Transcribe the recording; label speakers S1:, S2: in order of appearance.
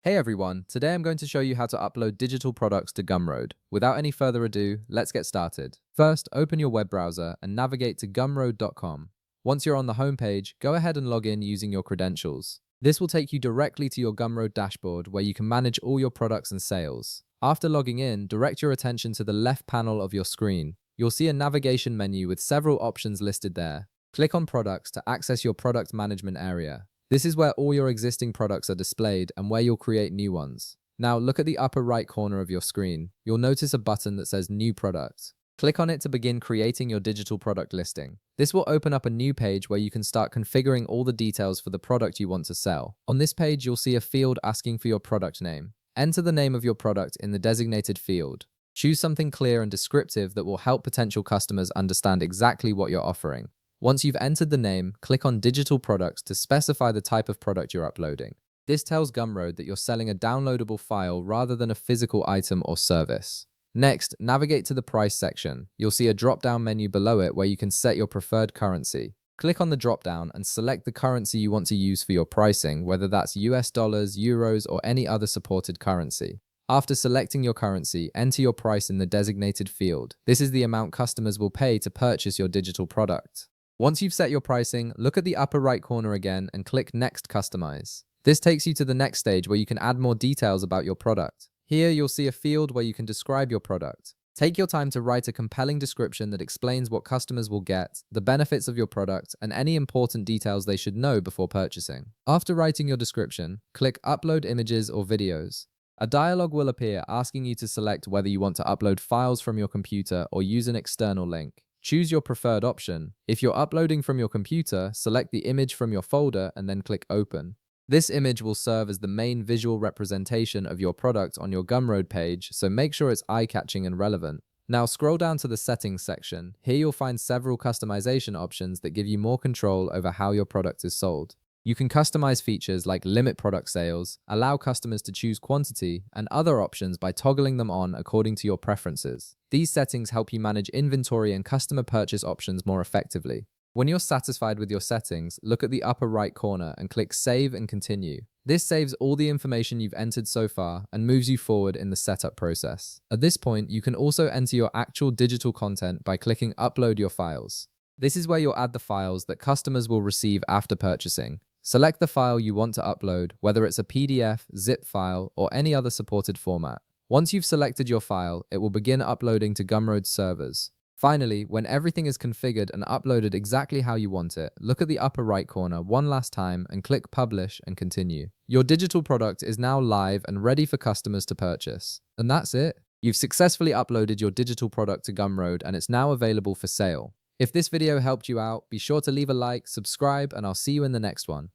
S1: Hey everyone, today I'm going to show you how to upload digital products to Gumroad. Without any further ado, let's get started. First, open your web browser and navigate to gumroad.com. Once you're on the homepage, go ahead and log in using your credentials. This will take you directly to your Gumroad dashboard where you can manage all your products and sales. After logging in, direct your attention to the left panel of your screen. You'll see a navigation menu with several options listed there. Click on Products to access your product management area. This is where all your existing products are displayed and where you'll create new ones. Now look at the upper right corner of your screen. You'll notice a button that says New Product. Click on it to begin creating your digital product listing. This will open up a new page where you can start configuring all the details for the product you want to sell. On this page, you'll see a field asking for your product name. Enter the name of your product in the designated field. Choose something clear and descriptive that will help potential customers understand exactly what you're offering. Once you've entered the name, click on Digital Products to specify the type of product you're uploading. This tells Gumroad that you're selling a downloadable file rather than a physical item or service. Next, navigate to the price section. You'll see a drop-down menu below it where you can set your preferred currency. Click on the drop-down and select the currency you want to use for your pricing, whether that's US dollars, euros, or any other supported currency. After selecting your currency, enter your price in the designated field. This is the amount customers will pay to purchase your digital product. Once you've set your pricing, look at the upper right corner again and click Next Customize. This takes you to the next stage where you can add more details about your product. Here, you'll see a field where you can describe your product. Take your time to write a compelling description that explains what customers will get, the benefits of your product, and any important details they should know before purchasing. After writing your description, click Upload Images or Videos. A dialog will appear asking you to select whether you want to upload files from your computer or use an external link. Choose your preferred option. If you're uploading from your computer, select the image from your folder and then click Open. This image will serve as the main visual representation of your product on your Gumroad page, so make sure it's eye-catching and relevant. Now scroll down to the Settings section. Here you'll find several customization options that give you more control over how your product is sold. You can customize features like limit product sales, allow customers to choose quantity, and other options by toggling them on according to your preferences. These settings help you manage inventory and customer purchase options more effectively. When you're satisfied with your settings, look at the upper right corner and click Save and Continue. This saves all the information you've entered so far and moves you forward in the setup process. At this point, you can also enter your actual digital content by clicking Upload Your Files. This is where you'll add the files that customers will receive after purchasing. Select the file you want to upload, whether it's a PDF, zip file, or any other supported format. Once you've selected your file, it will begin uploading to Gumroad's servers. Finally, when everything is configured and uploaded exactly how you want it, look at the upper right corner one last time and click Publish and Continue. Your digital product is now live and ready for customers to purchase. And that's it. You've successfully uploaded your digital product to Gumroad and it's now available for sale. If this video helped you out, be sure to leave a like, subscribe, and I'll see you in the next one.